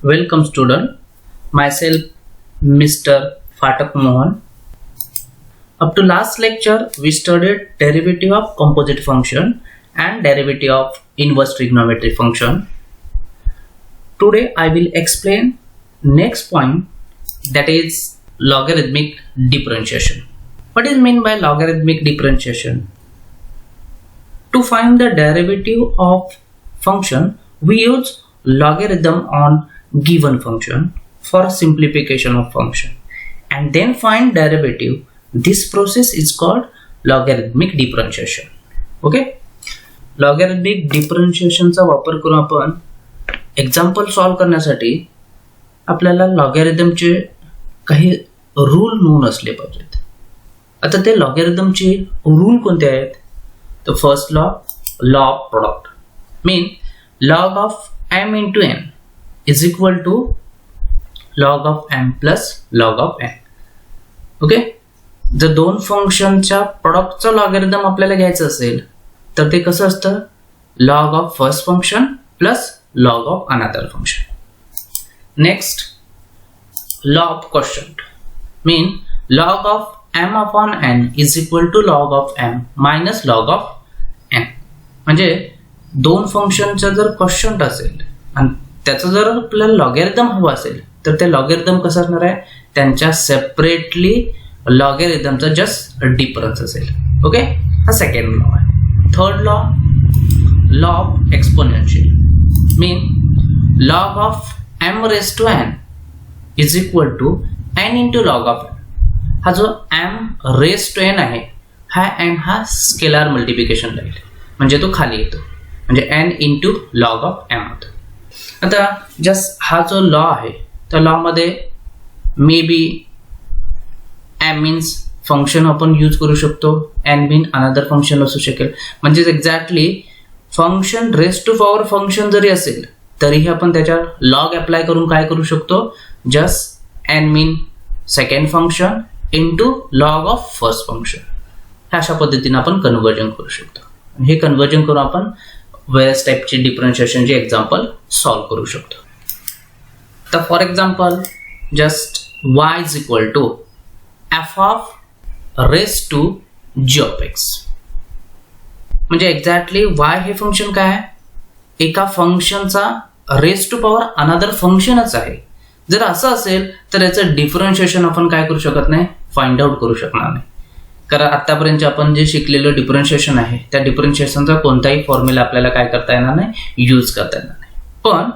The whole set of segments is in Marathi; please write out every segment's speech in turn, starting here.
Welcome student, myself Mr. Fatak Mohan. Up to last lecture we studied derivative of composite function and derivative of inverse trigonometric function. Today I will explain next point, that is logarithmic differentiation. What is meant by logarithmic differentiation? To find the derivative of function we use logarithm on given function for simplification of function and then find derivative. This process is called logarithmic differentiation. Okay, logarithmic differentiation चा वापर करून आपण एक्झाम्पल सॉल्व करण्यासाठी आपल्याला लॉगॅरिथमचे काही रूल नोन असले पाहिजेत. आता ते लॉगॅरिथमचे रूल कोणते आहेत? तर first law of product mean log of m into n is equal to log of m plus log of n. Okay, जर दोन फंक्शनच्या प्रोडक्टचा लॉगॅरिथम आपल्याला घ्यायचं असेल तर ते कसं असतं? log of first function plus log of another function. Next law of quotient mean log of m upon n is equal to log of m minus log of n. म्हणजे दोन फंक्शनचा जर क्वोशंट असेल आणि त्याचं जर आपल्याला लॉगॅरिथम हवं असेल तर ते लॉगॅरिथम कसं असणार आहे? त्यांच्या सेपरेटली लॉगॅरिथमचा जस्ट डिफरन्स असेल. ओके, हा सेकंड लॉ आहे. Third law of exponential mean log of m raise to n is equal to n into log of n. हा जो m रेज टू n आहे हा n हा स्केलार मल्टिप्लिकेशन राहील, म्हणजे तो खाली येतो, म्हणजे n into log of m होतो. आता जस्ट हा जो लॉ आहे त्या लॉ मध्ये may be m means function आपण यूज करू शकतो, n मीन अनदर फंक्शन असू शकेल. म्हणजे exactly function raise to power function जरी असेल तरीही आपण त्याच्या लॉग अप्लाय करून काय करू शकतो? Just n mean second function into log of first function. अशा पद्धतीने आपण कन्वर्जन करू शकतो. हे कन्वर्जन करून आपण वेरियस टाइपचे डिफरन्शिएशनचे एक्झाम्पल सॉल्व करू शकतो. तर for example just y is equal to f of raise to g of x. म्हणजे एक्झॅक्टली y हे फंक्शन काय आहे? एका फंक्शनचा रेज टू पॉवर अनदर फंक्शनच आहे. जर असं असेल तर याचं डिफरन्शिएशन आपण काय करू शकत नाही? फाइंड आउट करू शकणार नाही. कारण आतापर्यंत आपण जे शिकलेलं डिफरन्शिएशन आहे त्या डिफरन्शिएशनचा कोणताही फॉर्म्युला आपल्याला काय करता येणार नाही? यूज करता येणार नाही. पण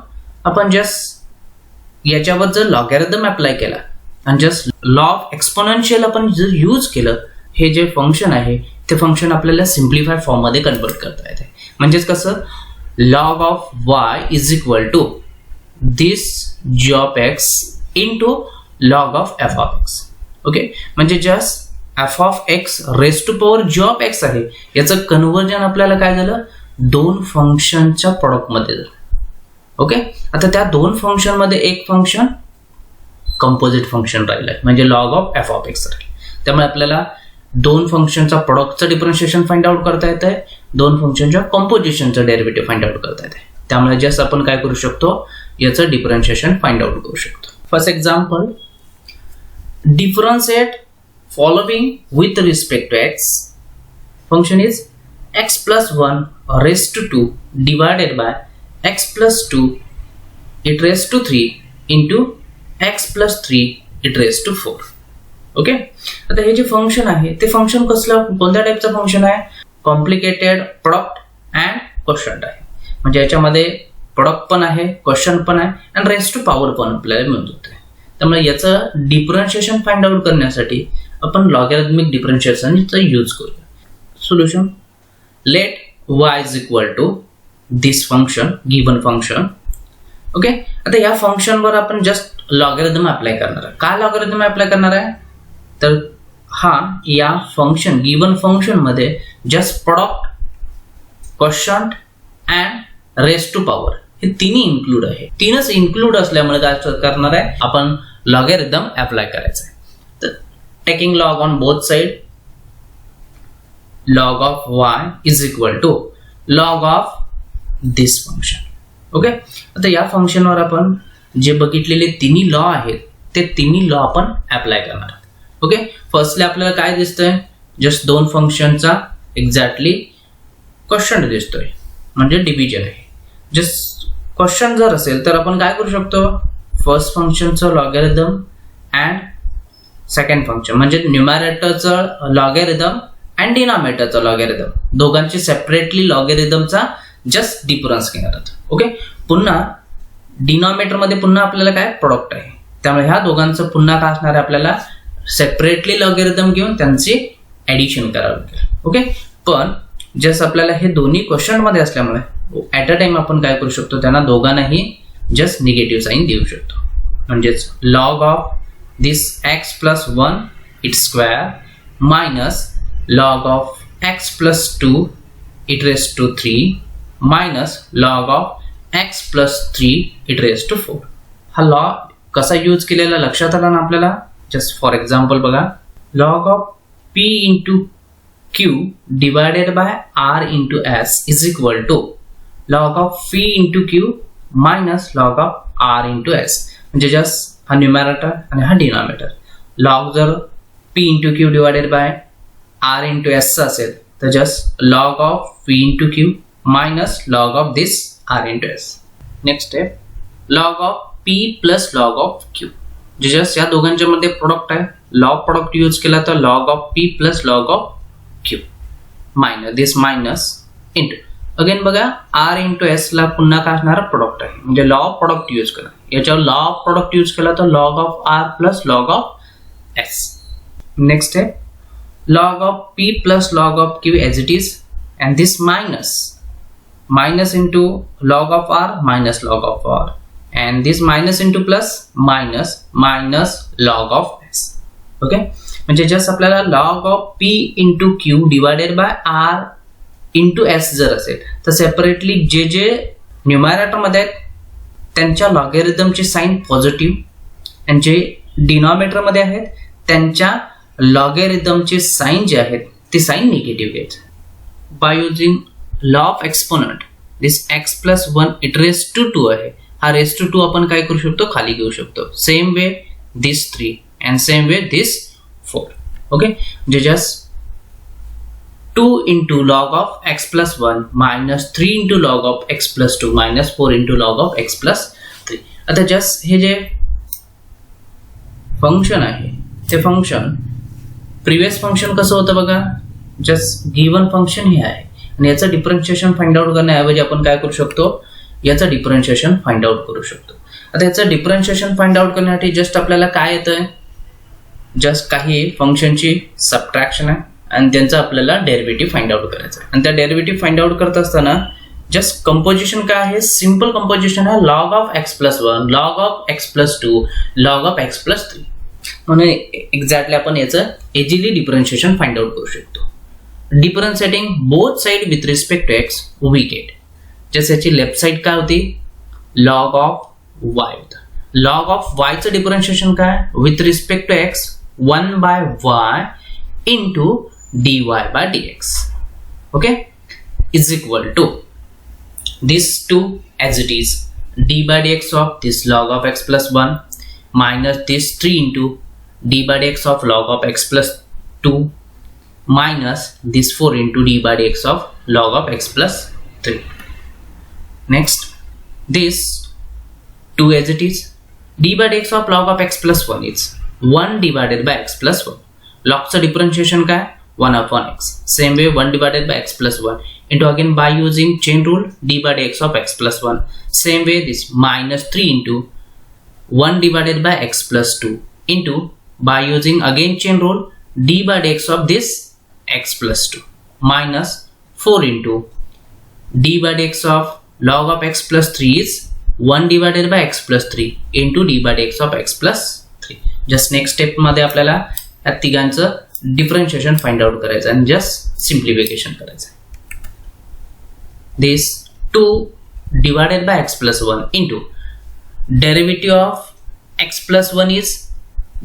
आपण जस्ट याच्यावर जर लॉगॅरिथम अप्लाय केला आणि जस्ट लॉ ऑफ एक्सपोनेन्शियल आपण जर यूज केलं, हे जे फंक्शन आहे ते फंक्शन आपल्याला सिम्प्लिफाय फॉर्म मध्ये कन्वर्ट करता येते. म्हणजेच कसं? Log of y is equal to this g of x into log of f of x. Okay, म्हणजे just f of x raise to power g of x आहे, याचं कन्वर्जन आपल्याला काय झालं? दोन फंक्शनच्या प्रोडक्ट मध्ये झालं. ओके, आता त्या दोन फंक्शन मध्ये एक फंक्शन कंपोजिट फंक्शन राहिलंय, म्हणजे log of f of x राहील. त्यामुळे आपल्याला दोन फंक्शनचा प्रोडक्टचं डिफरन्शिएशन फाइंड आउट करता येत आहे, दोन फंक्शनच्या कॉम्पोजिशनचं डेरिव्हेटिव्ह फाइंड आउट करता येते. त्यामुळे जस्ट आपण काय करू शकतो? याचं डिफरन्शिएशन फाइंड आउट करू शकतो. First example, differentiate following with respect to x. Function is x plus 1 raised to 2 divided by x plus 2 it raised to 3 into x plus 3 it raised to 4. Okay, आता हे जे फंक्शन आहे ते फंक्शन कसलं, कोणत्या टाईपचं फंक्शन आहे? कॉम्प्लिकेटेड प्रोडक्ट अँड क्वोशंट आहे. म्हणजे याच्यामध्ये प्रोडक्ट पण आहे, क्वोशंट पण आहे आणि रेज टू पॉवर पण आपल्याला मिळून जाते. त्यामुळे याचं डिफरन्शिएशन फाइंड आउट करण्यासाठी आपण लॉगॅरिथमिक डिफरन्शिएशनचा यूज करूया. Solution, let y is equal to this function given function. Okay, आता या फंक्शनवर आपण जस्ट लॉगॅरिथम अप्लाय करणार आहे. का लॉगॅरिथम अप्लाय करणार आहे? तर हा या फंक्शन गिवन फंक्शन मध्ये just product, quotient and raise to power हे तिन्ही इन्क्लूड आहे. तीनच इन्क्लूड असल्यामुळे काय करणार आहे? आपण लॉगॅरिथम अप्लाय करायचं आहे. तर taking log on both side, log of y is equal to log of this function. Okay, आता या फंक्शनवर आपण जे बघितलेले तिन्ही लॉ आहेत ते तिन्ही लॉ आपण अप्लाय करणार आहोत. ओके, फर्स्टली आपल्याला काय दिसतंय, जस्ट दोन फंक्शनचा एक्झॅक्टली क्वेश्चन दिसतोय, म्हणजे डिव्हिजन आहे. जस्ट क्वेश्चन जर असेल तर आपण काय करू शकतो, फर्स्ट फंक्शनचं लॉगॅरिथम अँड सेकंड फंक्शन म्हणजे न्यूमरेटरचं लॉगॅरिथम अँड डिनॉमिनेटरचं लॉगॅरिथम, दोघांची सेपरेटली लॉगॅरिथमचा जस्ट डिफरन्स घेणार आहोत. ओके, पुन्हा डिनॉमिनेटर मध्ये पुन्हा आपल्याला काय प्रोडक्ट आहे, त्यामुळे ह्या दोघांचं पुन्हा काय असणार आहे, आपल्याला सेपरेटली लॉगॅरिथम घेऊन त्यांची ऍडिशन करावं लागेल. ओके, पण जस्ट आपल्याला हे दोन्ही क्वेश्चन मध्ये असल्यामुळे ऍट अ टाइम आपण काय करू शकतो, त्यांना दोघांनाही जस्ट निगेटिव्ह साईन देऊ शकतो. म्हणजेच log of this x plus 1 it's square minus log of x plus 2 it raise to 3 minus log of x plus 3 it raise to 4. हा लॉ कसा यूज केलेला लक्षात आला ना आपल्याला. जस्ट फॉर एक्झाम्पल बघा, log of p into q divided by r into s is equal to log of p into q minus log of r into s. म्हणजे जस्ट हा न्यूमरेटर आणि हा डिनॉमिनेटर. लॉग जर p into q divided by r into s चा असेल तर just log of p into q minus log of this r into s. Next step, log of p plus log of q, जे जस्ट या दोघांच्या मध्ये प्रोडक्ट आहे. लॉग प्रोडक्ट यूज केला तर log of p plus log of q minus this minus into again बघा r इंटू s ला पुन्हा काय असणार प्रोडक्ट आहे, म्हणजे लॉ ऑफ प्रोडक्ट यूज करा. याच्यावर लॉ ऑफ प्रोडक्ट यूज केला तर log of r plus log of s. Next आहे log of p plus log of q as it is and this minus into log of r minus log of r and this minus into plus minus log of s. Okay, म्हणजे जस्ट आपल्याला log of p into q divided by r into s जर असेल तर सेपरेटली जे जे न्यूमरेटर मध्ये आहेत त्यांच्या लॉगॅरिथमची साइन पॉझिटिव्ह आणि जे डिनॉमिनेटर मध्ये आहेत त्यांच्या लॉगॅरिथमची साइन जे आहेत ती साइन निगेटिव्ह घ्यायची. By using law of exponent this x plus 1 it raise to 2 आहे, हा रेस टू 2 आपण काय करू शकतो, खाली घेऊ शकतो. Same way this 3 and same way this 4. Okay, म्हणजे just 2 into log of x plus 1 minus 3 into log of x plus 2 minus 4 into log of x plus 3. आता जस्ट हे जे फंक्शन आहे ते फंक्शन प्रिव्हियस फंक्शन कसं होतं बघा, जस्ट गिवन फंक्शन हे आहे आणि याचं डिफरन्शिएशन फाइंड आउट करण्याऐवजी आपण काय करू शकतो, याचं डिफरन्शिएशन फाइंड आउट करू शकतो. आता याचं डिफरन्शिएशन फाइंड आउट करण्यासाठी जस्ट आपल्याला काय येतंय, जस्ट काही फंक्शनची सबट्रॅक्शन आहे आणि त्यांचं आपल्याला डेरिव्हेटिव्ह फाइंड आउट करायचं आहे. आणि त्या डेरिव्हेटिव्ह फाइंड आउट करत असताना जस्ट कंपोजिशन काय आहे, सिंपल कंपोजिशन आहे log of x plus 1 log of x plus 2 log of x plus 3. म्हणून एक्झॅक्टली आपण याचं इझिली डिफरन्शिएशन फाइंड आउट करू शकतो. Differentiating both side with respect to x we get. Just याची लेफ्ट साइड काय होती, log of y. Log of y चं डिफरन्शिएशन काय, with respect to x 1 by y into dy by dx. Okay, is equal to this 2 as it is d by dx of this log of x plus 1 minus this 3 into d by dx of log of x plus 2 minus this 4 into d by dx of log of x plus 3. Next, this 2 as it is, d by dx of log of x plus 1 is 1 divided by x plus 1. Log चा differentiation काय, 1 upon x. Same way 1 divided by x plus 1 into again by using chain rule d by dx of x plus 1. Same way this minus 3 into 1 divided by x plus 2 into by using again chain rule d by dx of this x plus 2 minus 4 into d by dx of log of x plus 3 is 1 divided by x plus 3 into d by dx of x plus 3. Just next step मध्ये आपल्याला या तिघांचं डिफरन्शिएशन फाइंड आउट करायचं आणि जस्ट सिम्प्लिफिकेशन करायचं. This 2 divided by x plus 1 into derivative of x plus 1 is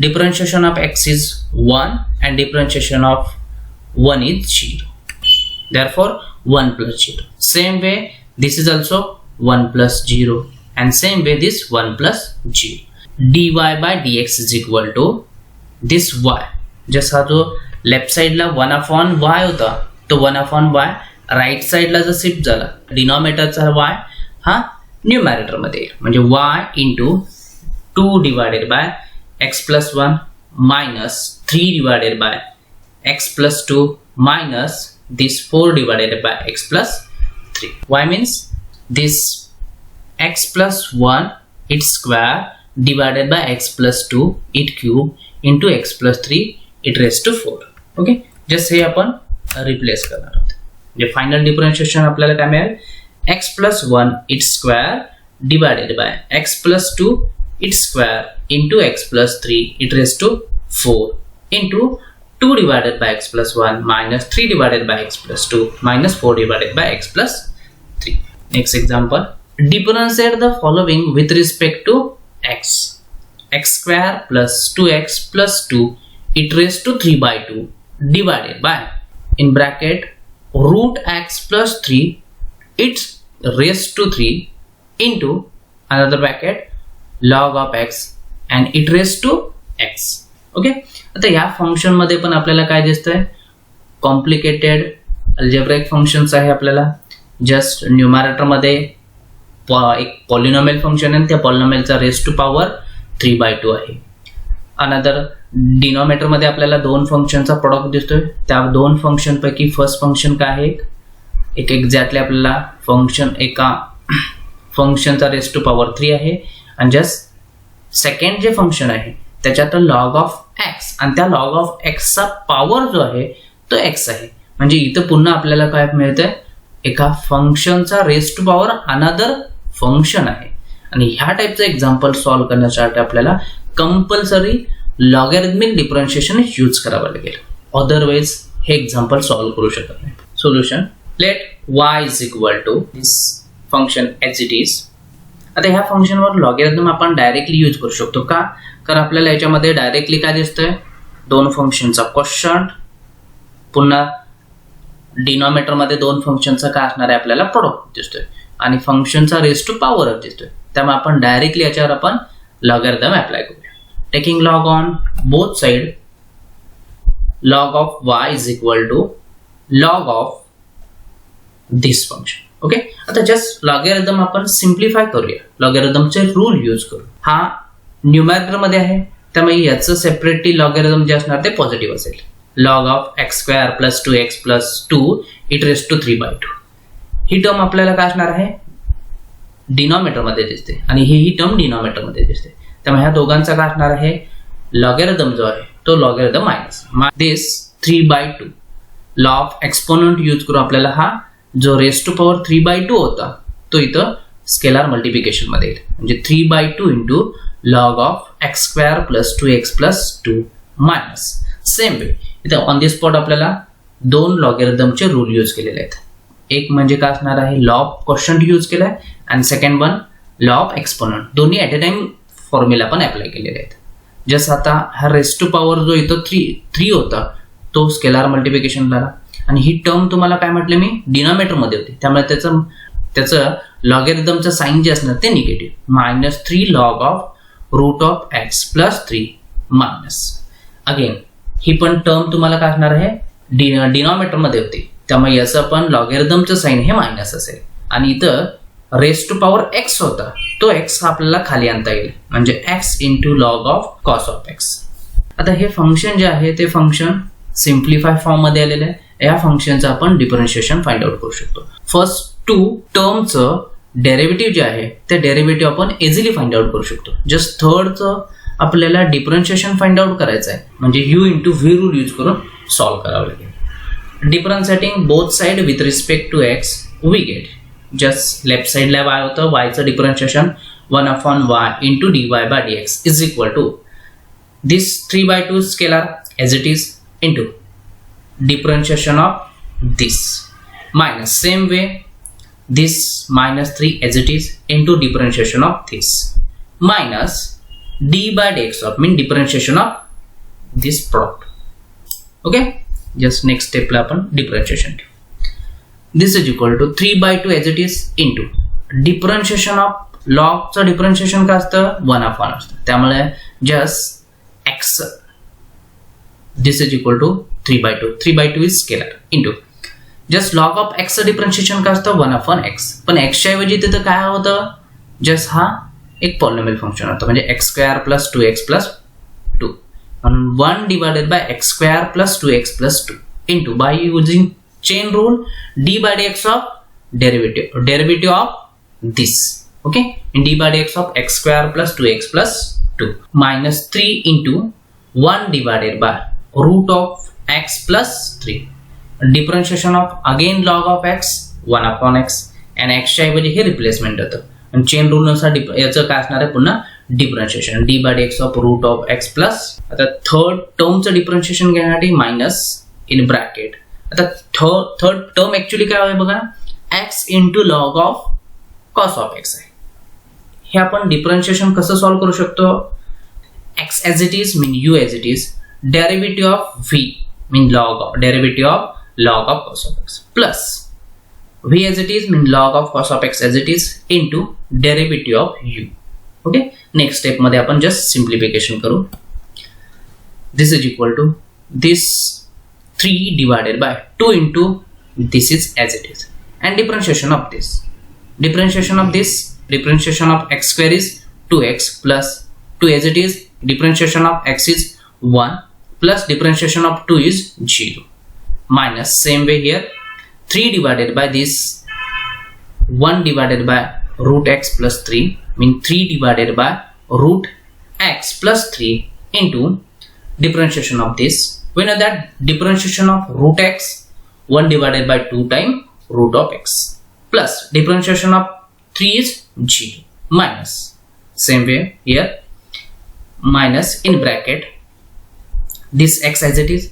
differentiation of x is 1 and differentiation of 1 is 0. Therefore 1 plus 0. Same way this is also 1 plus 0 and same way this 1 plus g. dy by dx is equal to this y. जसा जो लेफ्ट साइडला 1/y होता तो 1/y राईट साइडला जर शिफ्ट झाला डिनॉमिनेटरचा y हा न्यूमरेटर मध्ये येईल म्हणजे y into 2 divided by x plus 1 minus 3 divided by x plus 2 minus this 4 divided by x plus 3. y means this x plus 1 its square divided by x plus 2 it cube into x plus 3 it raised to 4. okay just हे आपण रिप्लेस करणार आहोत. म्हणजे फायनल डिफरन्शिएशन आपल्याला काय मिळेल x plus 1 its square divided by x plus 2 its square into x plus 3 it raised to 4 into 2 divided by x plus 1 minus 3 divided by x plus 2 minus 4 divided by x plus 3. Next example. Differentiate the following with respect to x. X square plus 2x plus 2 it raised to 3 by 2 divided by in bracket root x plus 3 it's raised to 3 into another bracket log of x and it raised to x. Okay आता या फंक्शन मध्ये पण आपल्याला काय दिसतंय कॉम्प्लिकेटेड अल्जेब्रिक फंक्शन्स आहे. आपल्याला जस्ट न्यूमरेटर मध्ये एक पॉलिनॉमियल फंक्शन आहे त्या पॉलिनॉमियलचा रेस टू पॉवर 3/2 आहे. अनदर डिनॉमिनेटर मध्ये आपल्याला दोन फंक्शनचा प्रोडक्ट दिसतोय. त्या दोन फंक्शन पैकी फर्स्ट फंक्शन काय आहे एक एक्झॅक्टली आपल्याला फंक्शन एका फंक्शनचा रेस टू पॉवर 3 आहे आणि जस्ट सेकंड जे फंक्शन आहे त्याच्यात लॉग ऑफ एक्स आणि त्या लॉग ऑफ एक्सचा पॉवर जो आहे तो एक्स आहे. म्हणजे इथं पुन्हा आपल्याला काय मिळतंय एका फंक्शनचा raise to power another function आहे. आणि ह्या टाईपचं एक्झाम्पल सॉल्व्ह करण्यासाठी आपल्याला कंपल्सरी लॉगॅरिथमिक डिफरन्शिएशन यूज करावं लागेल. अदरवाइज हे एक्झाम्पल सॉल्व्ह करू शकत नाही. Solution let y is equal to this function as it is. आता ह्या फंक्शनवर लॉगॅरिथम आपण डायरेक्टली यूज करू शकतो का कारण आपल्याला याच्यामध्ये डायरेक्टली काय दिसतंय दोन फंक्शनचा क्वोशंट पुन्हा डिनॉमिनेटर मध्ये दोन फंक्शनचा काय असणार आहे आपल्याला प्रोडक्ट दिसतोय आणि फंक्शनचा रेस टू पॉवर दिसतोय. त्यामुळे आपण डायरेक्टली याच्यावर आपण लॉगॅरिथम अप्लाय करूया. Taking log on both side log of y is equal to log of this function. Okay आता जस्ट लॉगॅरिथम आपण सिम्प्लिफाय करूया. लॉगॅरिथमचे रूल यूज करू. हा न्यूमरेटर मध्ये आहे त्यामुळे याचं सेपरेटली लॉगॅरिथम जे असणार ते पॉझिटिव्ह असेल. log of x square plus 2x plus 2 it raised to 3/2. He term आपल्याला काय असणार आहे डिनॉमिनेटर मध्ये दिसते आणि ही टर्म डिनॉमिनेटर मध्ये दिसते. त्यामुळे ह्या दोघांचा काय असणार आहे लॉगॅरिथम जो आहे तो logarithm minus this 3/2 law of exponent use करू. आपल्याला हा जो रेस टू पॉवर 3/2 होता तो इथं स्केलर मल्टिप्लिकेशन मध्ये येईल म्हणजे 3/2 into log of x square plus 2x plus 2 minus same way इथं ऑन दी स्पॉट आपल्याला दोन लॉगॅरिथमचे रूल यूज केलेले आहेत. एक म्हणजे काय असणार आहे लॉ ऑफ क्वोशंट यूज केलाय आणि second one law of exponent. दोन्ही ॲट अ टाइम फॉर्म्युला पण अप्लाय केलेले आहेत. जस्ट आता हा रेस टू पॉवर जो इथं 3 होता तो स्केलर मल्टिप्लिकेशन झाला आणि ही टर्म तुम्हाला काय म्हटलं मी डिनॉमिनेटर मध्ये होती त्यामुळे त्याचं लॉगॅरिथमचं साइन जे असणार ते negative -3 log of root of x plus 3 minus. Again ही पण टर्म तुम्हाला काय असणार आहे डिनॉमिनेटर मध्ये होती त्यामुळे याचं पण लॉगॅरिथमचं साइन हे मायनस असेल आणि इथं रेस टू पॉवर एक्स होता तो एक्स आपल्याला खाली आणता येईल म्हणजे x into log of cos of x. आता हे फंक्शन जे आहे ते फंक्शन सिम्प्लिफाय फॉर्म मध्ये आलेलं आहे. या फंक्शनचं आपण डिफरन्शिएशन फाइंड आउट करू शकतो. फर्स्ट 2 टर्मचं डेरिव्हेटिव्ह जे आहे ते डेरिव्हेटिव्ह आपण इझिली फाइंड आउट करू शकतो. जस्ट थर्डचं आपल्याला डिफरन्शिएशन फाइंड आउट करायचं आहे म्हणजे u into v rule use करून सॉल्व्ह करावं लागेल. Differentiating both side with respect to x we get just left साइडला y होतं yचं differentiation 1/y into dy by dx is equal to this 3/2 scalar as it is into differentiation of this minus same way this -3 as it is into differentiation of this minus d by dx of mean differentiation of this product. Okay just next step ला आपण differentiation this is equal to 3/2 as it is into differentiation of लॉगचं डिफरन्शिएशन काय असतं 1/n असतं. त्यामुळे just x this is equal to 3/2. 3/2 is scalar into just log of x differentiation काय असतं 1/x. पण x च्या ऐवजी तिथं काय होतं जस्ट हा एक पॉलिनॉमियल फंक्शन होतं म्हणजे x² + 2x + 2 म्हणून 1 divided bye x² + 2x + 2 into by using chain rule d/dx of derivative of this. Okay d by dx of x² + 2x + 2 minus 3 into 1 divided by root of x plus 3. Differentiation of again log of x 1/x and x च्या ऐवजी हे रिप्लेसमेंट होतं आणि चेन रूल नुसार याचं काय असणार आहे पुन्हा differentiation d by dx of root of x plus. आता थर्ड टर्मचं डिफरन्शिएशन घेण्यासाठी मायनस इन ब्रॅकेट. आता थर्ड टर्म ऍक्च्युली काय आहे बघा x into log of cos of x आहे. हे आपण डिफरन्शिएशन कसं सॉल्व्ह करू शकतो x as it is mean u as it is derivative of v mean derivative of log of cos of x plus v as it is mean log of cos of x as it is into derivative of u. Okay next step मध्ये आपण जस्ट सिम्प्लिफिकेशन करू. This is equal to this 3 divided by 2 into this is as it is and differentiation of this differentiation of x² is 2x plus 2 as it is differentiation of x is 1 plus differentiation of 2 is 0 minus same way here 3 divided by this 1 divided by root x plus 3 mean 3 divided by root x plus 3 into differentiation of this. We know that differentiation of root x 1 divided by 2 times root of x plus differentiation of 3 is 0 minus same way here minus in bracket this x as it is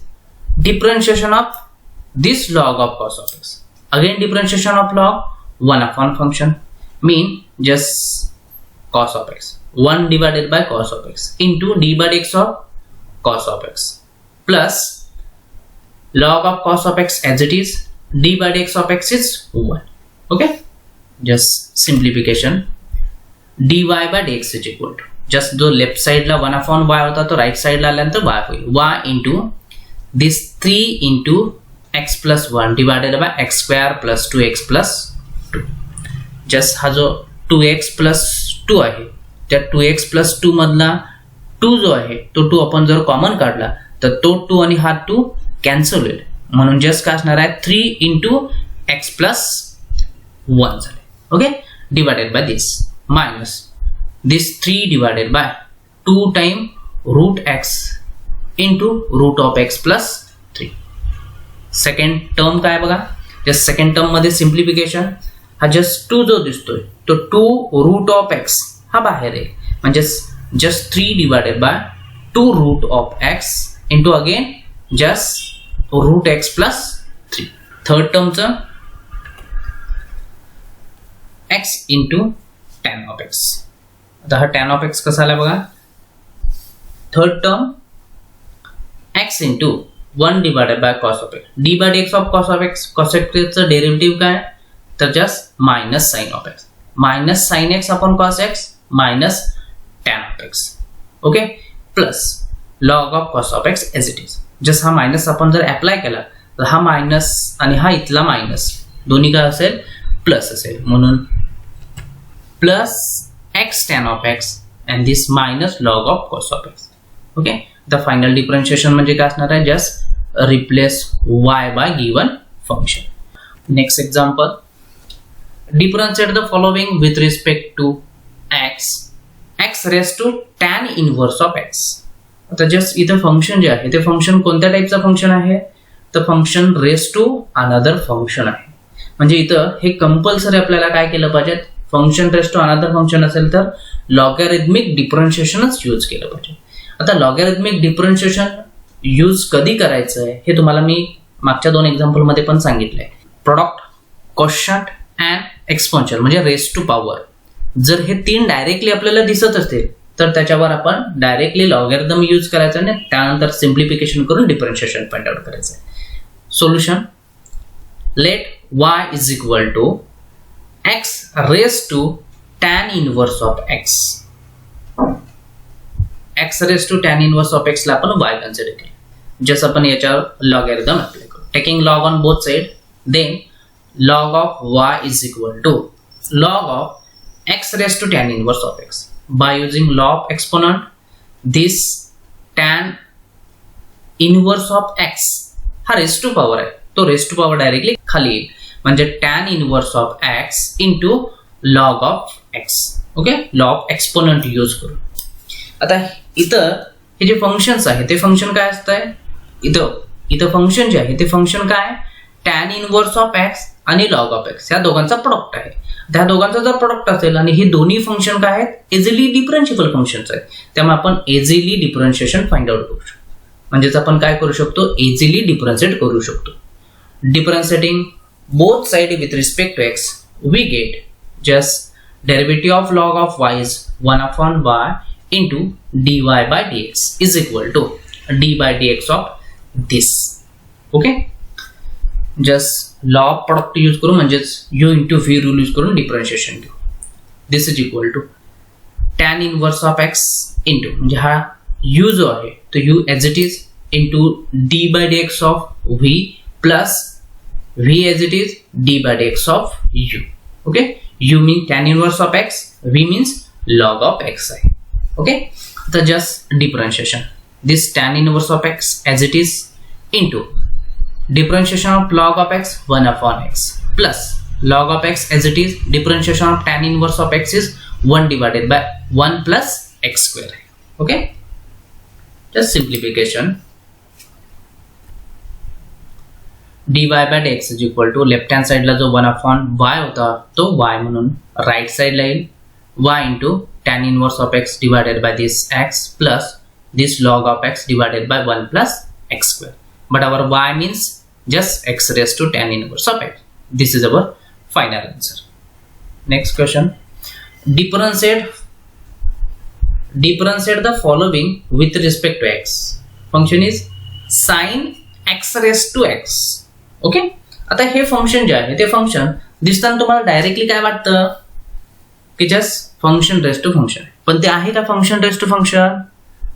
differentiation of this log of cos of x. Again differentiation of log 1/n function mean just cos of x 1 divided by cos of x into d by dx of cos of x plus log of cos of x as it is d by dx of x is 1. Okay just simplification dy by dx is equal to just जो लेफ्ट साइडला 1/y होता तो राइट साइडला आल्यानंतर y होईल y into this 3 into x plus 1 divided by x² plus 2x plus 2. just हा जो 2x plus 2 आहे त्या 2x plus 2 मधला 2 जो आहे तो 2 आपण जर कॉमन काढला तर तो 2 आणि हा 2 कॅन्सल होईल म्हणून जस्ट काय असणार आहे 3 into x plus 1 झाले. Okay divided by this minus this 3 divided by 2 times root x into root of x plus 3. Second term काय बघा जस्ट सेकंड टर्म मध्ये सिम्प्लिफिकेशन हा जस्ट 2 जो दिसतोय तो 2 रूट ऑफ x हा बाहेर आहे म्हणजे just 3 divided by 2 root of x into again just root x plus 3. Third टर्मचं x into tan of x. आता हा tan of x कसा आला बघा third term x into 1 divided by cos of x d by dx of cos of x cos of x चं डेरिव्हेटिव्ह काय तर just minus sine of x minus sine x upon cos x minus tan of x. Okay plus log of cos of x as it is just हा मायनस आपण जर अप्लाय केला तर हा मायनस आणि हा इथला मायनस दोन्ही काय असेल प्लस असेल म्हणून plus x tan of x and this minus log of cos of x. Okay the final differentiation म्हणजे काय असणार आहे just replace y by given function. Next example differentiate the following with respect to x raised to tan inverse of x. आता जस्ट इथं फंक्शन जे आहे ते फंक्शन कोणत्या टाईपचं फंक्शन आहे तर function raise to another function आहे म्हणजे इथं हे कंपल्सरी आपल्याला काय केलं पाहिजे function raise to another function असेल तर लॉगॅरिथमिक डिफरन्शिएशनच यूज केलं पाहिजे. आता लॉगॅरिथमिक डिफरन्शिएशन यूज कधी करायचं आहे हे तुम्हाला मी मागच्या 2 एक्झाम्पल मध्ये पण सांगितलंय. प्रोडक्ट कोशंट अँड एक्सपोनेन्शियल म्हणजे रेस टू पॉवर जर हे 3 डायरेक्टली आपल्याला दिसत असतील तर त्याच्यावर आपण डायरेक्टली लॉगॅरिथम यूज करायचं आणि त्यानंतर सिम्प्लिफिकेशन करून डिफरन्शिएशन फाइंड आउट करायचं आहे. Solution let y is equal to x raised to tan inverse of x. x raised to tan inverse of x ला आपण y कन्सिडर केलं. जस्ट आपण याच्यावर लॉगॅरिथम अप्लाय करू. Taking log on both side, then log of y is equal to log of x raised to tan inverse of x. By using law of exponent, this tan inverse of x हा रेस्ट टू पॉवर आहे, तो रेस्ट टू पॉवर डायरेक्टली खाली येईल, म्हणजे tan inverse of x into log of x. Okay, law of exponent use करू. आता इथं हे जे फंक्शन्स आहे ते फंक्शन काय असतंय, इथं फंक्शन जे आहे ते फंक्शन काय, tan इनवर्स ऑफ x आणि log ऑफ x या दोघांचा प्रोडक्ट आहे. त्या दोघांचा जर प्रोडक्ट असेल आणि ही दोन्ही फंक्शन काय आहेत, इझिली डिफरन्शिएबल फंक्शन्स आहेत, त्यामुळे आपण इझिली डिफरन्शिएशन फाइंड आउट करू शकतो. म्हणजेच आपण काय करू शकतो, इझिली डिफरन्शिएट करू शकतो. Differentiating both side with respect to x, we get just derivative of log of y is 1/y into dy by dx is equal to d by dx of this. Okay, just law of product use करू, म्हणजेच u into v rule use करून डिफरन्शिएशन घेऊ. This is equal to tan inverse of x into, म्हणजे हा u जो आहे तो u as it is into d by dx of v plus v as it is d by dx of u. Okay, u mean tan inverse of x, v means log of x आहे. ओके, तर just differentiation this tan inverse of x as it is into differentiation of log of x 1/x plus log of x as it is differentiation of tan inverse of x is 1 divided by 1 plus x square. Okay, just simplification. dy by dx is equal to left hand side ला जो 1/y होता तो y म्हणून right side ला येईल y into tan inverse of x divided by this x plus this log of x divided by 1 plus x square. But our y means just x raised to tan inverse of x. This is our final answer. Next question. Differentiate the following with respect to x. Function is sin x raised to x. Okay. आता हे फंक्शन जे आहे ते फंक्शन दिसताना तुम्हाला डायरेक्टली काय वाटतं की just function raised to function, पण ते आहे का function raised to function?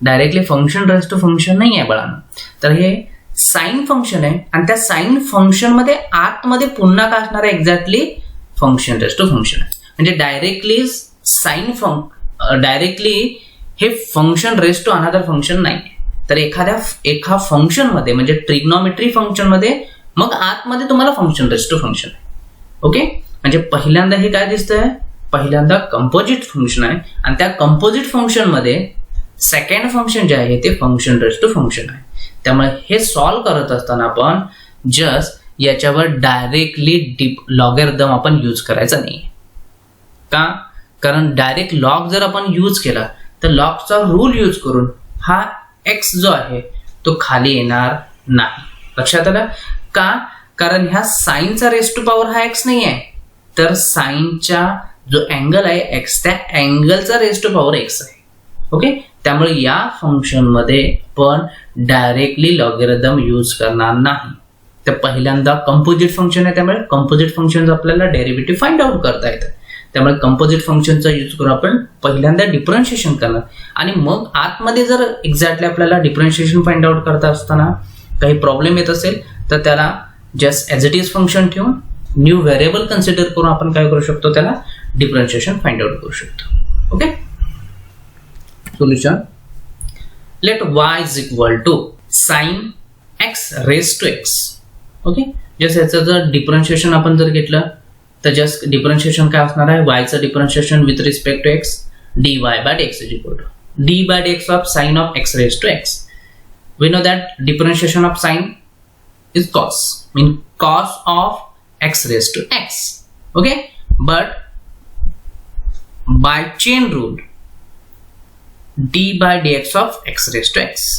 Directly function raised to function नाही आहे बाळांनो. तर हे साइन फंक्शन आहे आणि त्या साइन फंक्शन मध्ये आतमध्ये पुन्हा काय असणार आहे, exactly function raised to function आहे. म्हणजे डायरेक्टली हे function raised to another function नाही. तर एका फंक्शन मध्ये म्हणजे ट्रिग्नॉमेट्री फंक्शन मध्ये मग आतमध्ये तुम्हाला फंक्शन रेस्ट टू फंक्शन आहे. ओके, म्हणजे पहिल्यांदा हे काय दिसतंय, पहिल्यांदा कंपोजिट फंक्शन आहे आणि त्या कंपोजिट फंक्शन मध्ये सेकंड फंक्शन जे आहे ते फंक्शन रेस्ट टू फंक्शन आहे. त्यामुळे हे सॉल्व करत असताना आपण जस्ट याच्यावर डायरेक्टली लॉगॅरिथम आपण यूज करायचा नाही. का? कारण डायरेक्ट लॉग जर आपण यूज केला तर लॉगचा रूल यूज करून हा एक्स जो आहे तो खाली येणार नाही. लक्षात आलं का? कारण ह्या साइनचा रेस्ट टू पॉवर हा एक्स नाही आहे, तर साइनचा जो अँगल आहे एक्स, त्या अँगलचा रेस्ट टू पॉवर एक्स आहे. ओके, त्यामुळे या फंक्शन मध्ये पण डायरेक्टली लॉगॅरिथम यूज करणार नाही. तर पहिल्यांदा कंपोजिट फंक्शन आहे, त्यामुळे कंपोजिट फंक्शन आपल्याला डेरिव्हेटिव्ह फाइंड आउट करता येतं. त्यामुळे कंपोजिट फंक्शनचा यूज करून आपण पहिल्यांदा डिफरन्शिएशन करणार आणि मग आतमध्ये जर एक्झॅक्टली आपल्याला डिफरन्शिएशन फाइंड आउट करता असताना काही प्रॉब्लेम येत असेल तर त्याला just as it is function ठेवून न्यू व्हेरिएबल कन्सिडर करून आपण काय करू शकतो, त्याला डिफरन्शिएशन फाइंड आउट करू शकतो. Okay, solution. Let y is equal to sin x raised to x. Okay, just याचं जर डिफरन्शिएशन आपण जर घेतलं तर जस्ट डिफरन्शिएशन काय असणार आहे, y चं differentiation with respect to x dy by dx is equal to d by dx of sin of x raised to x. We know that differentiation of sin is cos, mean cos of x raised to x. Okay, but by chain rule d by dx of x raised to x.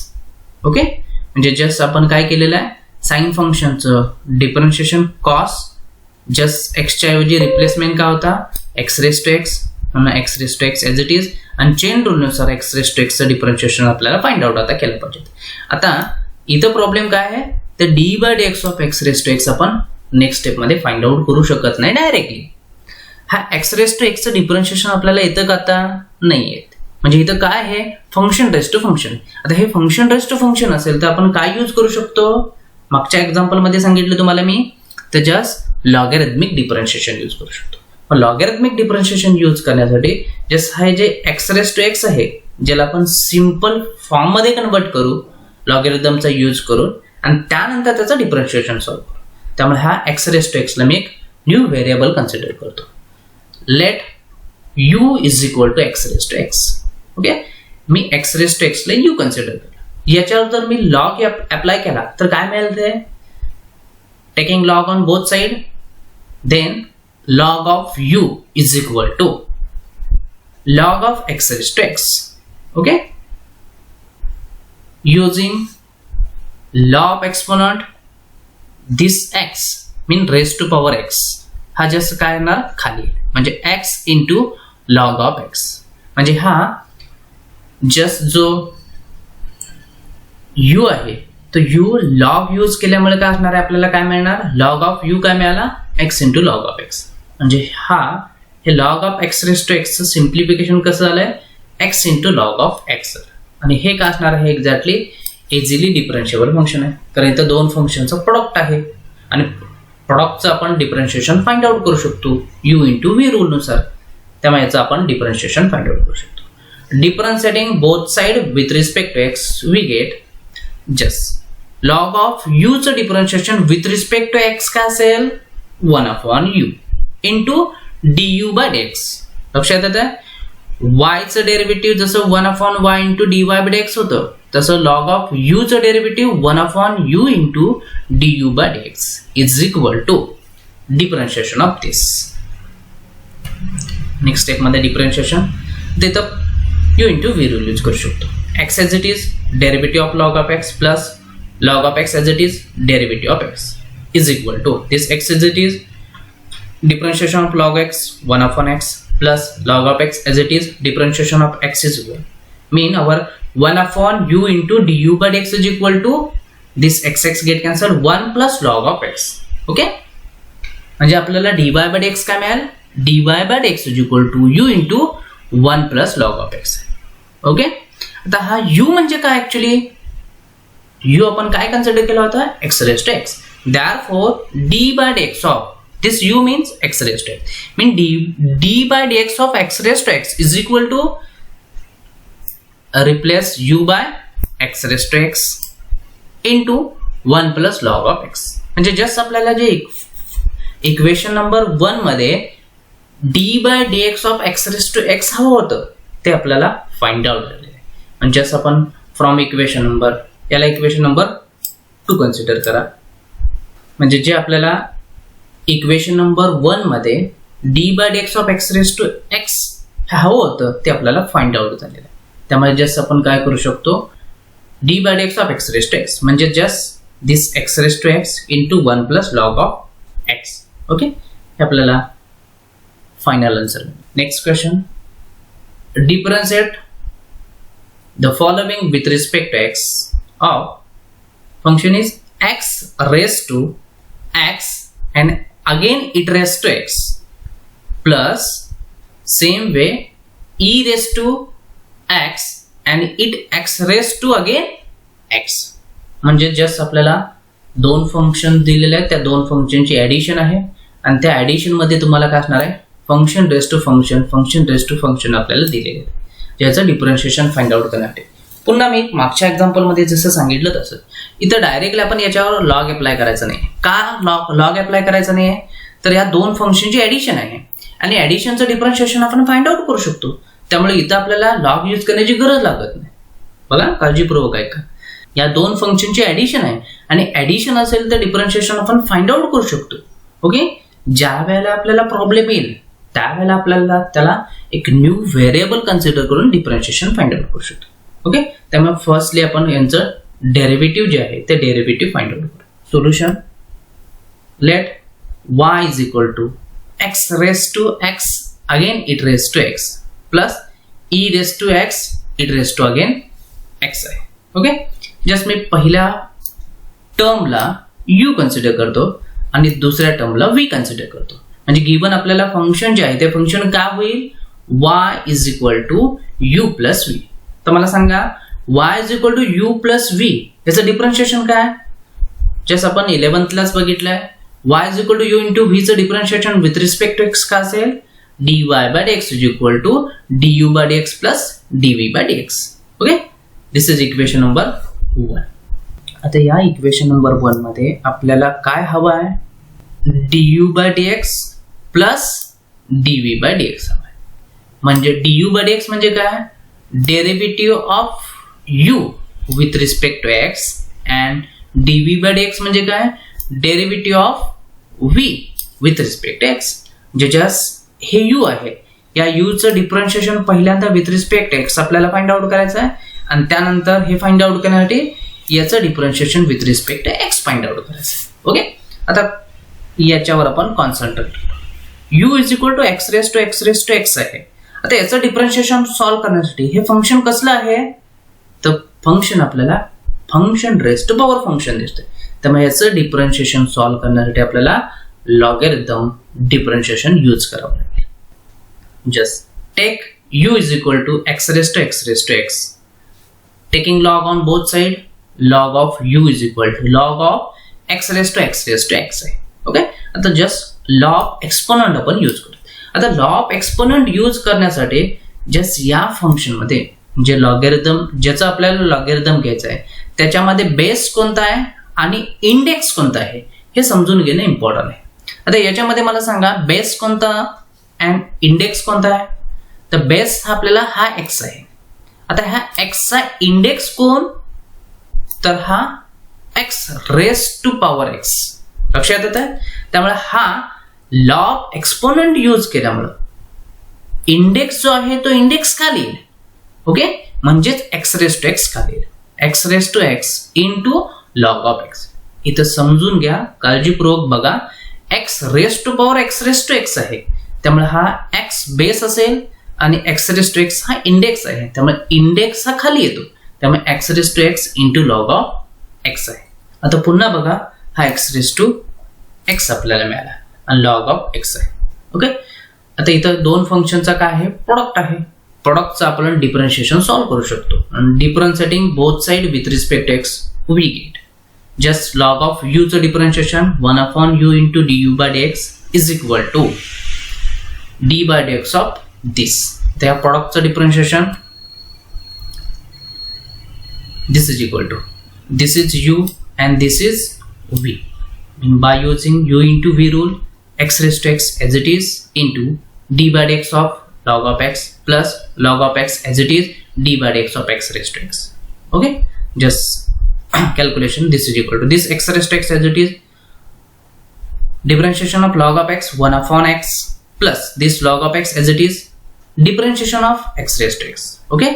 Okay, म्हणजे जस्ट आपण काय केलेलं आहे, साइन फंक्शनचं डिफरन्शिएशन कॉस, जस्ट एक्सच्या ऐवजी रिप्लेसमेंट काय होता x raised to x, म्हणून x raised to x as it is, आणि चेन रूलनुसार x raised to x चं डिफरन्शिएशन आपल्याला फाइंड आउट आता केलं पाहिजे. आता इथं प्रॉब्लेम काय आहे, तर d by dx of x raised to x आपण नेक्स्ट स्टेप मध्ये फाइंड आउट करू शकत नाही डायरेक्टली. हा एक्स रेस टू एक्सचं डिफरन्शिएशन आपल्याला येतं का आता? नाही येत. म्हणजे इथं काय आहे? Function raise to function. आता हे फंक्शन रेस टू फंक्शन असेल तर आपण काय यूज करू शकतो? मागच्या एक्झाम्पलमध्ये सांगितलं तुम्हाला मी, तर जस्ट लॉगॅरिथमिक डिफरन्शिएशन यूज करू शकतो. लॉगॅरिथमिक डिफरन्शिएशन यूज करण्यासाठी जस्ट हा जे एक्स रेस टू एक्स आहे ज्याला आपण सिम्पल फॉर्ममध्ये कन्वर्ट करू लॉगॅरिथमचा यूज करून आणि त्यानंतर त्याचं डिफरन्शिएशन सॉल्व्ह करू. त्यामुळे हा एक्स रेस टू एक्सला मी एक न्यू व्हेरिएबल कन्सिडर करतो. Let u is equal to x raise to x. Okay, मी एक्स रेस टू एक्सला u कन्सिडर केलं. याच्यावर जर मी लॉग अप्लाय केला तर काय मिळेल? ते taking log on both side, then log of u is equal to log of x raised to x. Okay, using law of exponent, this x mean raised to power x हा जस्ट काय येणार खाली, म्हणजे x into log of x. म्हणजे हा जस्ट जो u आहे तो u log यूज केल्यामुळे काय असणार आहे? आपल्याला काय मिळणार? log of u काय मिळाला? x into log of x. म्हणजे हे log of x raise to एक्सचं सिम्प्लिफिकेशन कसं झालंय? X into log of x. आणि हे काय असणार आहे? एक्झॅक्टली इझिली डिफरन्शिएबल फंक्शन आहे, कारण इथं दोन फंक्शनचं प्रोडक्ट आहे आणि प्रोडक्टचं आपण डिफरन्शिएशन फाइंड आउट करू शकतो यू इंटू व्ही रूलनुसार. त्यामुळे याचं आपण डिफरन्शिएशन फाइंड आउट करू शकतो. Differentiating both side with respect to x we get just log of यूचं differentiation with respect to x काय असेल? 1/u into du by dx. लक्षात येतं? yचं डेरिव्हेटिव्ह जसं 1/y into dy by dx होतं, तसं लॉग ऑफ यूचं derivative 1/u into du by dx is equal to differentiation of this. Next स्टेपमध्ये डिफरन्शिएशन देतं u into v rule use करू शकतो. x as it is derivative of log of x plus log of x as it is derivative of x is equal to this x as it is differentiation of log x 1/x plus log of x as it is differentiation of x is equal mean our 1/u into du by dx is equal to this x get cancelled 1 plus log of x. okay, म्हणजे आपल्याला dy by dx काय मिळेल? dy by dx is equal to u into 1 plus log of x. Okay, आता हा u म्हणजे काय? ऍक्च्युली u आपण काय कन्सिडर केला होता? x raised to x. therefore d by dx of this u means x raised to x. Mean d by dx of x raised to x is equal to replace u by x raised to x into 1 plus log of x. म्हणजे जस्ट आपल्याला जे इक्वेशन नंबर 1 मध्ये d by dx of x raised to x हवं होतं ते आपल्याला फाइंड आउट झालेलं आहे. म्हणजे जस्ट आपण फ्रॉम इक्वेशन नंबर, याला इक्वेशन नंबर 2 कन्सिडर करा. म्हणजे जे आपल्याला इक्वेशन नंबर 1 मध्ये d by dx of x raised to x हे हवं होतं ते आपल्याला फाइंड आउट झालेलं आहे. त्यामुळे जस्ट आपण काय करू शकतो? d by dx of x raised to x म्हणजे just this x raised to x into 1 plus log of x. Okay, हे आपल्याला final answer. Next question, differentiate the following with respect to x of function is x raised to x and again it raised to x plus same way e raised to x and it x raised to again x. म्हणजे जस्ट आपल्याला दोन फंक्शन दिलेले आहेत, त्या दोन फंक्शनची ऍडिशन आहे आणि त्या ऍडिशन मध्ये तुम्हाला काय असणार आहे? Function raise to function, function raise to function आपल्याला दिलेले आहे, ज्याचं डिफरन्शिएशन फाइंड आउट करण्यासाठी. पुन्हा मी मागच्या एक्झाम्पल मध्ये जसं सांगितलं तसं इथं डायरेक्टली आपण याच्यावर लॉग अप्लाय करायचं नाही. का लॉग अप्लाय करायचं नाही? तर या दोन फंक्शनची ऍडिशन आहे आणि ऍडिशनचं डिफरन्शिएशन आपण फाइंड आउट करू शकतो. त्यामुळे इथं आपल्याला लॉग यूज करण्याची गरज लागत नाही. बघा, काळजीपूर्वक ऐका. या दोन फंक्शनची ऍडिशन आहे आणि ऍडिशन असेल तर डिफरन्शिएशन आपण फाइंड आउट करू शकतो. ओके, ज्या वेळेला आपल्याला प्रॉब्लेम येईल त्यावेळेला आपल्याला त्याला एक न्यू व्हेरिएबल कन्सिडर करून डिफरन्शिएशन फाइंड आउट करू शकतो. ओके, त्यामुळे फर्स्टली आपण यांचं डेरिव्हेटिव्ह जे आहे ते डेरिव्हेटिव्ह फाइंड आउट करू. Solution, let y is equal to x raised to x again it raised to x plus e raised to x it raised to again x आहे. ओके, जस्ट मी पहिल्या टर्मला u कन्सिडर करतो आणि दुसऱ्या टर्मला v कन्सिडर करतो. म्हणजे गिवन आपल्याला फंक्शन जे आहे ते फंक्शन काय होईल, y is equal to u plus v. तर मला सांगा y is equal to u plus v याचं डिफरन्शिएशन काय? जस्ट आपण 11thलाच बघितलंय. y is equal to u into v चं differentiation with respect to x काय असेल, dy by dx is equal to du by dx plus dv by dx. Okay, this is equation number 1. आता या इक्वेशन नंबर 1 मध्ये आपल्याला काय हवं आहे, du by dx plus dv by dx हवं आहे. म्हणजे du बाय dx म्हणजे काय, derivative of u with respect to x and dv by dx म्हणजे काय, derivative of v with respect to x. म्हणजे जस्ट हे u आहे, या u चं डिफरन्शिएशन पहिल्यांदा विथ रिस्पेक्ट x आपल्याला फाइंड आउट करायचं आहे आणि त्यानंतर हे फाइंड आउट करण्यासाठी याचं differentiation with respect to x find out करायचं आहे. ओके, आता याच्यावर आपण कॉन्सन्ट्रेट करू. u is equal to x raise to x आहे. आता याचं डिफरन्शिएशन सॉल्व्ह करण्यासाठी हे फंक्शन कसलं आहे, तर फंक्शन आपल्याला function raise to power function दिसतंय. त्यामुळे याचं डिफरन्शिएशन सॉल्व्ह करण्यासाठी आपल्याला लॉगॅरिथम डिफरन्शिएशन यूज करावं लागेल. Just take u is equal to x raise to x. Taking log on both side, log of u is equal to log of x raise to x आहे. ओके, आता जस्ट लॉग एक्सपोनंट आपण यूज करू. आता लॉग एक्सपोनंट यूज करण्यासाठी जस्ट या फंक्शन मध्ये जे लॉगॅरिथम, ज्याचा आपल्याला लॉगॅरिथम घ्यायचा आहे त्याच्यामध्ये बेस कोणता आहे आणि इंडेक्स कोणता आहे हे समजून घेणं इम्पॉर्टंट आहे. आता याच्यामध्ये मला सांगा बेस कोणता अँड इंडेक्स कोणता आहे. तर बेस हा आपल्याला हा x आहे. आता ह्या x चा इंडेक्स कोण, तर हा x raise to power x. लक्षात येत आहे. त्यामुळे हा लॉग एक्सपोनंट यूज केल्यामुळे इंडेक्स जो आहे तो इंडेक्स का लिहिल. ओके, म्हणजेच x रेस टू x का लिहिल, x raise to x into log of x. इथं समजून घ्या, काळजीपूर्वक बघा, x raise to power x raise to x आहे. त्यामुळे हा x बेस असेल आणि x रेस टू x हा इंडेक्स आहे. त्यामुळे इंडेक्स हा खाली येतो. त्यामुळे x raise to x into log of x आहे. आता पुन्हा बघा, हा x रेस टू x आपल्याला मिळाला आणि लॉग ऑफ x आहे. ओके, आता इथं दोन फंक्शनचा काय आहे, प्रोडक्ट आहे. प्रोडक्टचं आपण डिफरन्शिएशन सॉल्व्ह करू शकतो. आणि differentiating both side with respect to x we get just log of u चं differentiation 1/u into du by dx is equal to d by dx of this. त्या प्रोडक्टचं differentiation this is equal to this is u and this is v. By using u into v rule, x raised to x as it is into d by dx of log of x plus log of x as it is d by dx of x raised to x. Okay, just calculation. This is equal to this x raised to x as it is differentiation of log of x 1/x plus this log of x as it is differentiation of x raised to x. Okay,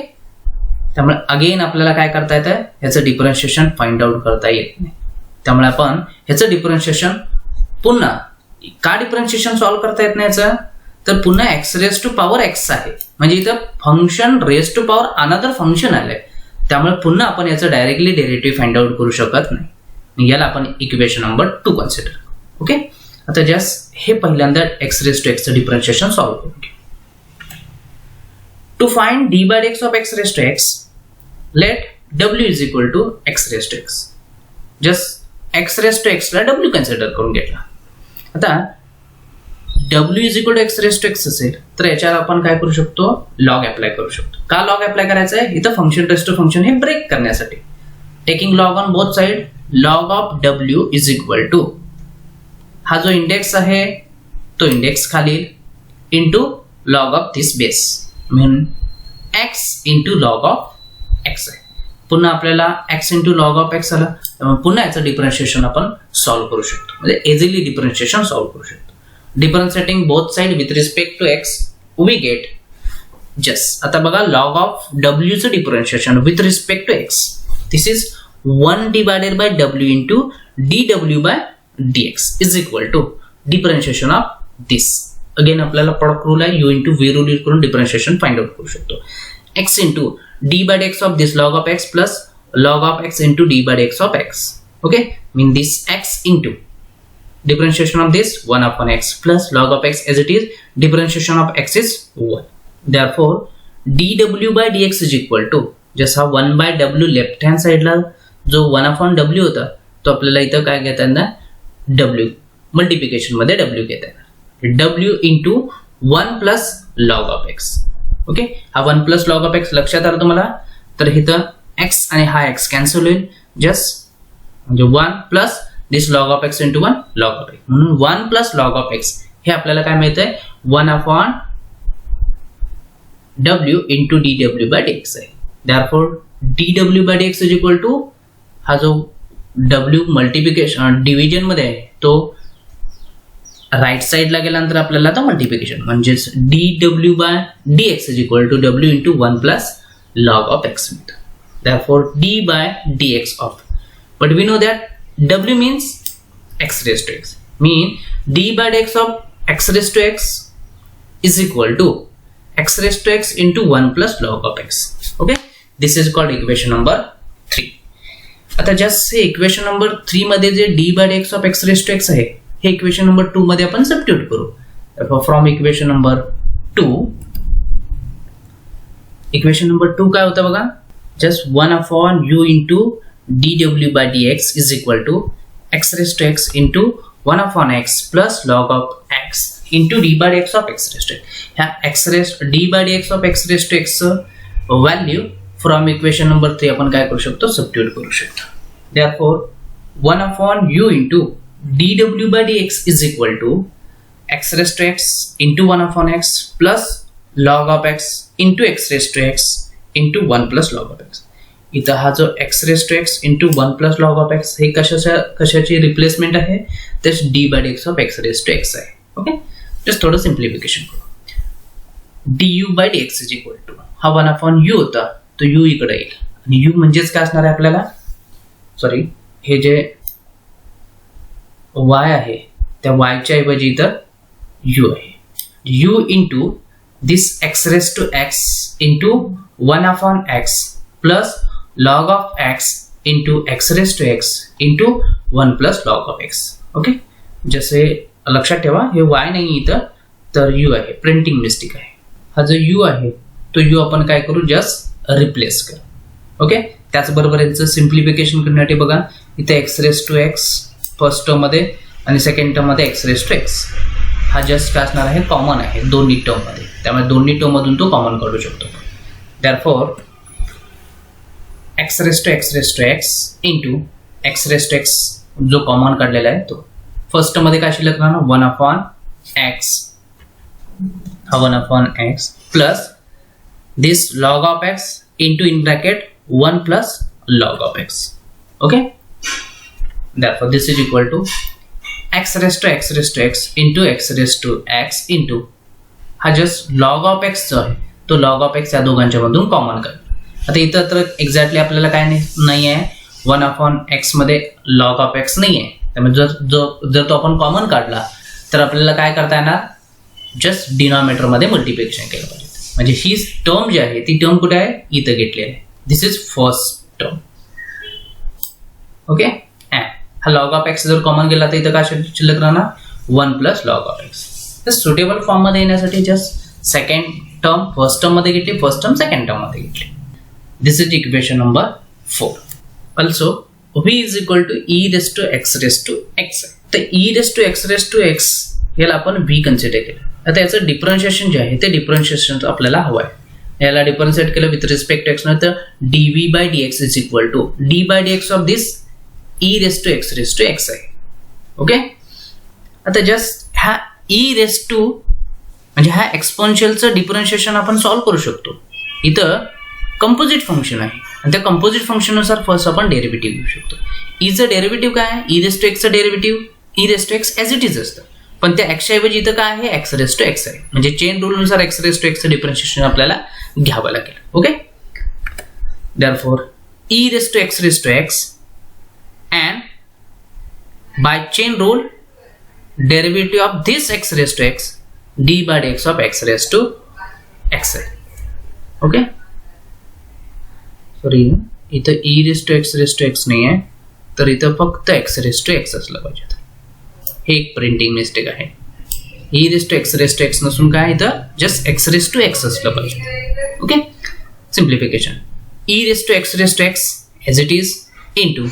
त्यामुळे अगेन आपल्याला काय करता येतं, याचं डिफरन्शिएशन फाइंड आउट करता येत नाही. त्यामुळे आपण ह्याचं डिफरन्शिएशन पुन्हा का डिफरन्शिएशन सॉल्व्ह करता येत नाही याचं, तर पुन्हा x raise to power x आहे. म्हणजे इथं function raise to power another function आलंय. त्यामुळे पुन्हा आपण याचं डायरेक्टली डेरिव्हेटिव्ह फाइंड आउट करू शकत नाही. याला आपण इक्वेशन नंबर 2 कन्सिडर करू. ओके, आता जस्ट हे पहिल्यांदा x रेस टू x चं डिफरन्शिएशन सॉल्व्ह करू. To find d by dx of x raised to x, let w is equal to x raised to x. Just x raised to x ला w कन्सिडर करून घेतला. आता w is equal to x raised to x असेल तर याच्यावर आपण काय करू शकतो, लॉग अप्लाय करू शकतो. का लॉग अप्लाय करायचं आहे, इथं फंक्शन रेस टू फंक्शन हे ब्रेक करण्यासाठी. Taking log on both side, log of w is equal to हा जो इंडेक्स आहे तो इंडेक्स खाली into log of this base म्हणून x into log of x आहे. पुन्हा आपल्याला x into log of x आला. पुन्हा याचं डिफरन्शिएशन आपण सॉल्व्ह करू शकतो. म्हणजे इझिली डिफरन्शिएशन सॉल्व्ह करू शकतो. Differentiating both side with respect to x we get just. आता बघा, लॉग ऑफ w चं differentiation with respect to x this is 1 divided by w into dw by dx is equal to differentiation of this. Again आपल्याला प्रोडक्ट रूल आहे, u into v rule use करून डिफरन्शिएशन फाइंड आउट करू शकतो. x into d by dx of this log of x plus log of x into d by dx of x. Okay, mean this x into differentiation of this 1 upon x plus log of x as it is, differentiation of x is 1. Therefore dw by dx is equal to, जसा 1 by w लेफ्ट हँड साइडला जो 1 upon w होता तो आपल्याला इथं काय घेता येणार, w मल्टिप्लिकेशन मध्ये w घेता येणार, w into 1 plus log of x. Okay, हा 1 प्लस लॉग ऑफ x लक्षात आलं तुम्हाला, तर इथं x आणि हा x कॅन्सल होईल, जस्ट म्हणजे 1 plus this log of x into 1 log of x, म्हणून 1 प्लस लॉग ऑफ x हे आपल्याला काय मिळतंय 1 upon w into dw by dx आहे. Therefore dw by dx is equal to, हा जो w मल्टिप्लिकेशन डिव्हिजन मध्ये आहे तो राईट साइडला गेल्यानंतर आपल्याला तो मल्टिप्लिकेशन म्हणजेच dw by dx is equal to w into 1 plus log of x मिळतं. Therefore d by dx of, but we know that w means x raised to x, mean d by dx of x raised to x is equal to x raised to x into 1 plus log of x. Okay, this is called equation number 3. आता जस्ट हे इक्वेशन नंबर 3 मध्ये जे d by dx of x raised to x आहे हे इक्वेशन नंबर 2 मध्ये आपण सबस्टिट्यूट करू. From equation number 2, equation number 2 काय होतं बघा, just 1 upon u into dw by dx is equal to x raised to x into 1 upon x plus log of x into d by dx of x raised to x. ह्या x raised d by dx of x raised to x value from equation number 3 आपण काय करू शकतो, सबस्टिट्यूट करू शकतो. Therefore 1 upon u into dw by dx is equal to x raised to x into 1 upon x plus log of x into x raised to x into 1 plus log of x. इथं हा जो x raised to x into 1 plus log of x हे कशाची रिप्लेसमेंट आहे, तर d by dx of x raised to x आहे. ओके, जस्ट थोडं सिम्प्लिफिकेशन करू. du by dx is equal to, हा 1 upon u होता तो u इकडे येईल आणि u म्हणजेच काय असणार आहे आपल्याला, सॉरी हे जे y आहे त्या y च्या ऐवजी इथं u आहे, u into this x raised to x into 1 upon x plus log of x into x raised to x into 1 plus log of x. Okay, जसे लक्षात ठेवा हे y नाही इथं तर u आहे, प्रिंटिंग मिस्टेक आहे. हा जो u आहे तो u आपण काय करू, जस्ट रिप्लेस करू. ओके, त्याचबरोबर याचं सिम्प्लिफिकेशन करण्यासाठी बघा इथे x raised to x first term मध्ये आणि सेकंड टर्म मध्ये x raised to x हा जस्ट काय असणार आहे, कॉमन आहे दोन्ही टर्म मध्ये, त्यामुळे दोन्ही टर्म मधून तो कॉमन काढू शकतो. Therefore x raised to x into x raised to x जो कॉमन काढलेला आहे तो फर्स्ट मध्ये काय शिल्लक राहणार 1 upon x, हा 1 upon x plus this log of x into in bracket 1 plus log of x. Okay, therefore this is equal to x raised to x into x raised to x into हा जस्ट log of x जो आहे तो log of x या दोघांच्या मधून कॉमन काढ. आता इथं तर एक्झॅक्टली आपल्याला काय नाही आहे, 1 upon x मध्ये log of x नाही आहे, त्यामुळे जर तो आपण कॉमन काढला तर आपल्याला काय करता येणार, जस्ट डिनॉमिनेटर मध्ये मल्टिप्लिकेशन केलं पाहिजे. म्हणजे ही टर्म जी आहे ती टर्म कुठे आहे, इथं घेतली आहे, दिस इज फर्स्ट टर्म. ओके, हा log of x जर कॉमन गेला तर इथं काय शिल्लक राहणार 1 plus log of x. तर सुटेबल फॉर्म मध्ये येण्यासाठी just second term first term मध्ये घेतली, फर्स्ट टर्म सेकंड टर्म मध्ये घेतली. This is equation number 4. Also, v is equal to e raised to x raised to x. तर e raised to x याला आपण v कन्सिडर केलं. आता याचं डिफरन्शिएशन जे आहे ते डिफरन्शिएशन आपल्याला हवं आहे. याला डिफरन्शिएट केलं विथ रिस्पेक्ट टू x न तर dv by dx is equal to d by dx of this e raised to x आहे. ओके, आता जस्ट हा e raised to म्हणजे हा एक्सपोनेन्शियलचं डिफरन्शिएशन आपण सॉल्व्ह करू शकतो. इथं कंपोजिट फंक्शन आहे आणि त्या कंपोजिट फंक्शननुसार फर्स्ट आपण डेरिव्हेटिव्ह घेऊ शकतो. ईचं डेरिव्हेटिव्ह काय आहे, e raised to x चं derivative e raised to x as it is असतं, पण त्या x ऐवजी इथं काय आहे x raised to x आहे, म्हणजे चेन रूलनुसार x raised to x चं डिफरन्शिएशन आपल्याला घ्यावं लागेल. Okay, therefore e raised to x and by chain rule derivative of this x raised to x d by dx of x raised to x आहे. ओके, सॉरी इथं e raised to x नाही आहे तर इथं फक्त x raised to x असलं पाहिजे. हे एक प्रिंटिंग मिस्टेक आहे. e रेस टू x नसून काय इथं just x raise to x असलं पाहिजे. Okay, simplification e raise to x as it is into,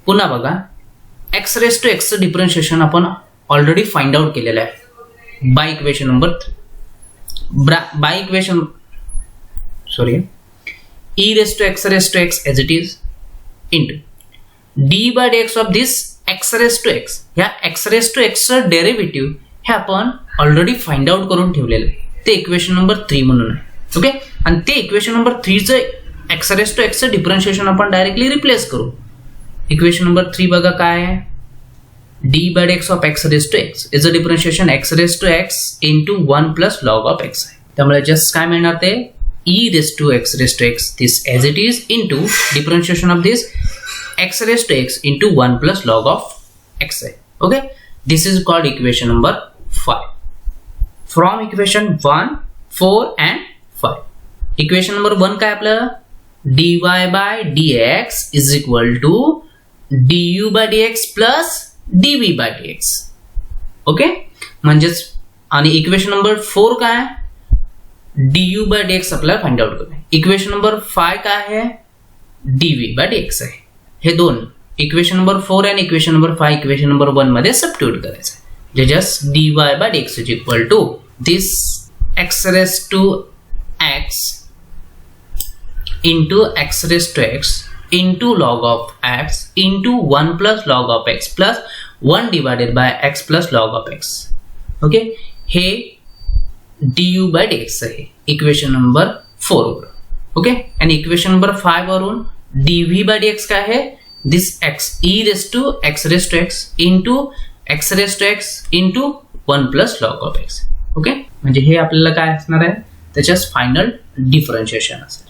पुन्हा बघा x रेस टू x चं डिफरन्शिएशन आपण ऑलरेडी फाइंड आउट केलेलं आहे by equation number e raise to x as it is into d by dx of this x raise to x. ह्या x रेस टू x चं डेरिव्हेटिव्ह हे आपण ऑलरेडी फाइंड आउट करून ठेवलेलं आहे, ते इक्वेशन नंबर 3 म्हणून आहे. ओके, आणि ते इक्वेशन नंबर 3 चं x रेस टू x चं डिफरन्शिएशन आपण डायरेक्टली रिप्लेस करू. इक्वेशन नंबर 3 बघा काय आहे, d by dx of x raise to x is a differentiation x raise to x into 1 plus log of x आहे. त्यामुळे जस्ट काय मिळणार ते e raise to x this as it is into differentiation of this x raised to x into 1 plus log of x. Okay, this is called equation number 5. From equation 1, 4 and 5. Equation number 1 काय आपलं, dy by dx is equal to du by dx plus dv by dx. Okay, म्हणजेच आणि इक्वेशन नंबर 4 काय, du by dx आपल्याला फाइंड आउट करणे. इक्वेशन नंबर 5 काय आहे, dv by dx आहे. हे दोन इक्वेशन नंबर 4 आणि इक्वेशन नंबर 5 इक्वेशन नंबर 1 मध्ये सबस्टिट्यूट करायचं आहे. Just dy by dx is equal to this x raise to x into x raise to x into log of x into 1 plus log of x plus 1 divided by x plus log of x. Okay, हे du by dx आहे इक्वेशन नंबर 4 वरून. ओके, आणि इक्वेशन नंबर 5 वरून dv by dx काय आहे, this x e raise to x into x raise to x into 1 plus log of x. Okay, म्हणजे हे आपल्याला काय असणार आहे, त्याच्याच फायनल डिफरन्शिएशन असेल.